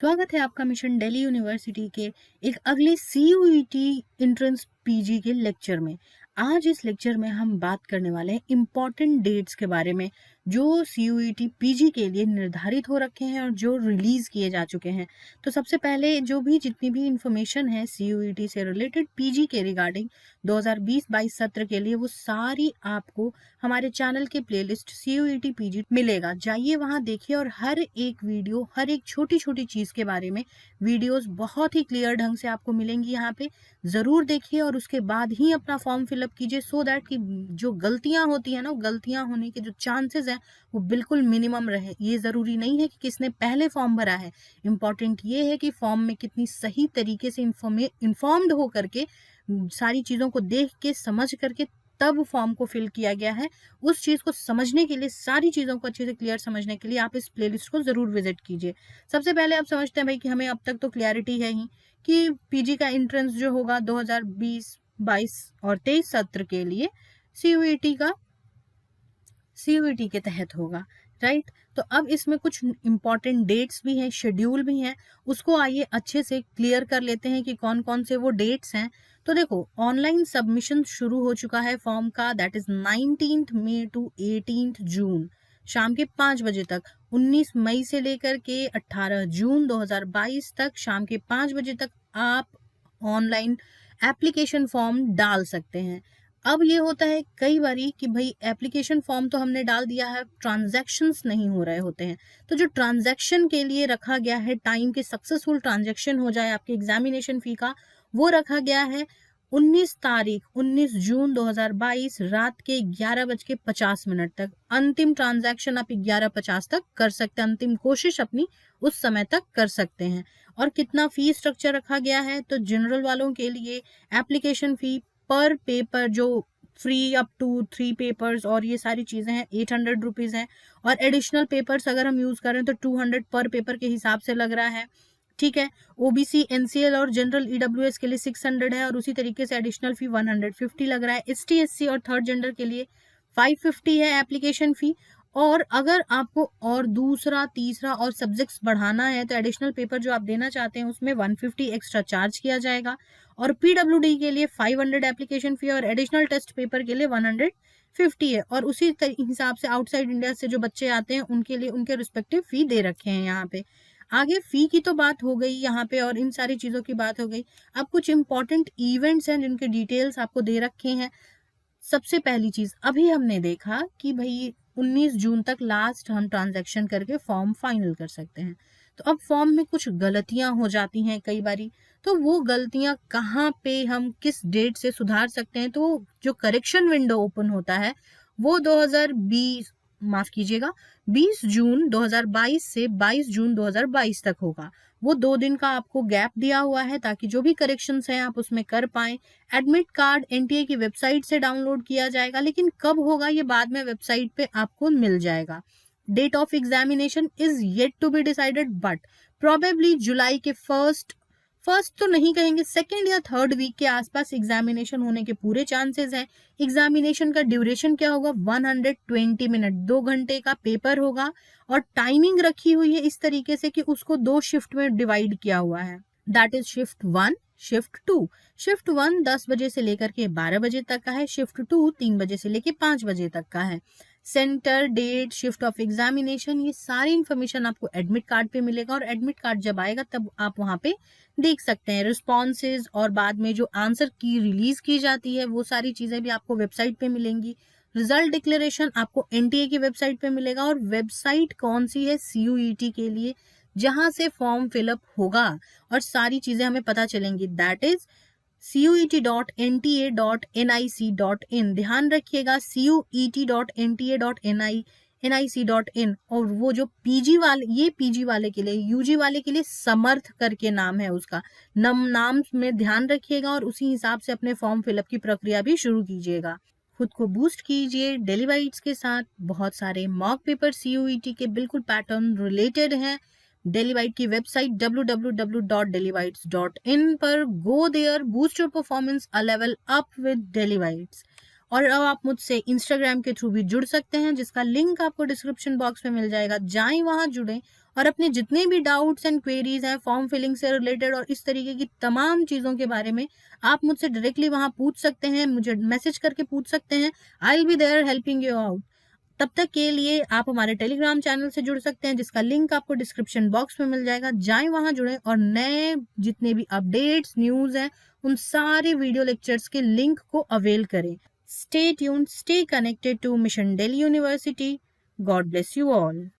स्वागत है आपका मिशन दिल्ली यूनिवर्सिटी के एक अगले सीयूईटी एंट्रेंस पीजी के लेक्चर में। आज इस लेक्चर में हम बात करने वाले हैं इम्पॉर्टेंट डेट्स के बारे में जो सीयूईटी पीजी के लिए निर्धारित हो रखे हैं और जो रिलीज किए जा चुके हैं। तो सबसे पहले जितनी भी इंफॉर्मेशन है सीयूईटी से रिलेटेड पीजी के रिगार्डिंग 2020-22 सत्र के लिए वो सारी आपको हमारे चैनल के प्लेलिस्ट सीयूईटी पीजी मिलेगा। जाइए वहां देखिए और हर एक वीडियो, हर एक छोटी छोटी चीज के बारे में वीडियोस बहुत ही क्लियर ढंग से आपको मिलेंगी। यहाँ पे जरूर देखिए और उसके बाद ही अपना फॉर्म फिलअप कीजिए सो दैट कि जो गलतियां होती है ना, वो गलतियां होने के जो चांसेस हैं वो बिल्कुल मिनिमम रहे। ये जरूरी नहीं है कि किसने पहले फॉर्म भरा है, इम्पोर्टेंट ये है कि फॉर्म में कितनी सही तरीके से इन्फॉर्म्ड हो करके सारी चीजों को देख के समझ करके तब फॉर्म को फिल किया गया है। उस चीज को समझने के लिए, सारी चीजों को अच्छे से क्लियर समझने के लिए आप इस प्लेलिस्ट को जरूर विजिट कीजिए। सबसे पहले आप समझते हैं भाई कि हमें अब तक तो क्लैरिटी है ही कि पीजी का एंट्रेंस जो होगा 2020-22 और 23 सत्र के लिए सीयूईटी के तहत होगा, राइट। तो अब इसमें कुछ इंपॉर्टेंट डेट्स भी हैं, शेड्यूल भी हैं, उसको आइए अच्छे से क्लियर कर लेते हैं कि कौन कौन से वो डेट्स हैं। तो देखो, ऑनलाइन सबमिशन शुरू हो चुका है फॉर्म का, दैट इज 19 मई टू 18 जून शाम के 5 बजे तक। 19 मई से लेकर के 18 जून 2022 तक शाम के 5 बजे तक आप ऑनलाइन एप्लीकेशन फॉर्म डाल सकते हैं। अब ये होता है कई बारी कि भाई एप्लीकेशन फॉर्म तो हमने डाल दिया है, ट्रांजैक्शंस नहीं हो रहे होते हैं। तो जो ट्रांजैक्शन के लिए रखा गया है टाइम के सक्सेसफुल ट्रांजैक्शन हो जाए आपके एग्जामिनेशन फी का, वो रखा गया है 19 जून 2022 रात के 11:50 तक। अंतिम ट्रांजैक्शन आप 11:50 तक कर सकते हैं, अंतिम कोशिश अपनी उस समय तक कर सकते हैं। और कितना फी स्ट्रक्चर रखा गया है, तो जनरल वालों के लिए एप्लीकेशन फी पर पेपर जो फ्री अप टू 3 पेपर्स और ये सारी चीजें हैं 800 रुपीज है। और एडिशनल पेपर्स अगर हम यूज करें तो 200 पर पेपर के हिसाब से लग रहा है, ठीक है। ओबीसी, एनसीएल और जनरल ईडब्ल्यूएस के लिए 600 है और उसी तरीके से एडिशनल फी 150 लग रहा है। एसटी, एससी और थर्ड जेंडर के लिए 550 है एप्लीकेशन फी। और अगर आपको और दूसरा, तीसरा और सब्जेक्ट्स बढ़ाना है तो एडिशनल पेपर जो आप देना चाहते हैं उसमें 150 एक्स्ट्रा चार्ज किया जाएगा। और पीडब्ल्यूडी के लिए 500 एप्लीकेशन फी और एडिशनल टेस्ट पेपर के लिए 150 है। और उसी हिसाब से आउटसाइड इंडिया से जो बच्चे आते हैं उनके लिए उनके रिस्पेक्टिव फी दे रखे हैं यहाँ पे। आगे फी की तो बात हो गई यहाँ पे और इन सारी चीजों की बात हो गई। अब कुछ इंपॉर्टेंट इवेंट्स हैं जिनके डिटेल्स आपको दे रखे हैं। सबसे पहली चीज, अभी हमने देखा कि भाई 19 जून तक लास्ट हम ट्रांजैक्शन करके फॉर्म फाइनल कर सकते हैं। तो अब फॉर्म में कुछ गलतियां हो जाती हैं कई बारी, तो वो गलतियां कहाँ पे हम किस डेट से सुधार सकते हैं। तो जो करेक्शन विंडो ओपन होता है वो 2020 माफ कीजिएगा 20 जून 2022 से 22 जून 2022 तक होगा। वो 2 दिन का आपको गैप दिया हुआ है ताकि जो भी करेक्शंस हैं आप उसमें कर पाएं। एडमिट कार्ड एनटीए की वेबसाइट से डाउनलोड किया जाएगा, लेकिन कब होगा ये बाद में वेबसाइट पे आपको मिल जाएगा। Date of examination is yet to be decided but probably जुलाई के फर्स्ट तो नहीं कहेंगे, सेकेंड या थर्ड वीक के आसपास एग्जामिनेशन होने के पूरे चांसेस हैं। एग्जामिनेशन का ड्यूरेशन क्या होगा, 120 मिनट, 2 घंटे का पेपर होगा। और टाइमिंग रखी हुई है इस तरीके से कि उसको 2 शिफ्ट में डिवाइड किया हुआ है, that is shift 1, shift 2। Shift 1 10 बजे से लेकर के 12 बजे तक का है, शिफ्ट 2 3 बजे से लेकर 5 बजे तक का है। Centre, date, shift of examination, ये सारी इंफॉर्मेशन आपको एडमिट कार्ड पे मिलेगा और एडमिट कार्ड जब आएगा तब आप वहां पे देख सकते हैं रिस्पॉन्सेज। और बाद में जो आंसर की रिलीज की जाती है वो सारी चीजें भी आपको वेबसाइट पे मिलेंगी। रिजल्ट डिक्लेरेशन आपको एनटीए की वेबसाइट पे मिलेगा। और वेबसाइट कौन सी है सीयूईटी के लिए, जहां से फॉर्म फिलअप होगा और सारी चीजें हमें पता चलेंगी, दैट इज cuet.nta.nic.in। ध्यान रखिएगा cuet.nta.nic.in। और वो जो पीजी वाले, ये पीजी वाले के लिए, यूजी वाले के लिए समर्थ करके नाम है उसका, नाम में ध्यान रखिएगा और उसी हिसाब से अपने फॉर्म फिलअप की प्रक्रिया भी शुरू कीजिएगा। खुद को बूस्ट कीजिए डेली बाइट्स के साथ। बहुत सारे मॉक पेपर सीयूईटी के बिल्कुल पैटर्न रिलेटेड हैं। डेली बाइट की वेबसाइट www.dailybites.in पर go there, boost your performance a level up with daily bites. और अब आप मुझसे इंस्टाग्राम के थ्रू भी जुड़ सकते हैं जिसका लिंक आपको डिस्क्रिप्शन बॉक्स में मिल जाएगा। जाएं, वहां जुड़ें और अपने जितने भी डाउट्स एंड क्वेरीज हैं फॉर्म फिलिंग से रिलेटेड और इस तरीके की तमाम चीज़ों के बारे में आप मुझसे डायरेक्टली वहाँ पूछ सकते हैं, मुझे मैसेज करके पूछ सकते हैं। I will be there helping you out. तब तक के लिए आप हमारे टेलीग्राम चैनल से जुड़ सकते हैं, जिसका लिंक आपको डिस्क्रिप्शन बॉक्स में मिल जाएगा। जाएं वहां जुड़ें और नए जितने भी अपडेट्स न्यूज़ हैं उन सारे वीडियो लेक्चर्स के लिंक को अवेल करें। Stay tuned, stay connected to mission Delhi university. God bless you all.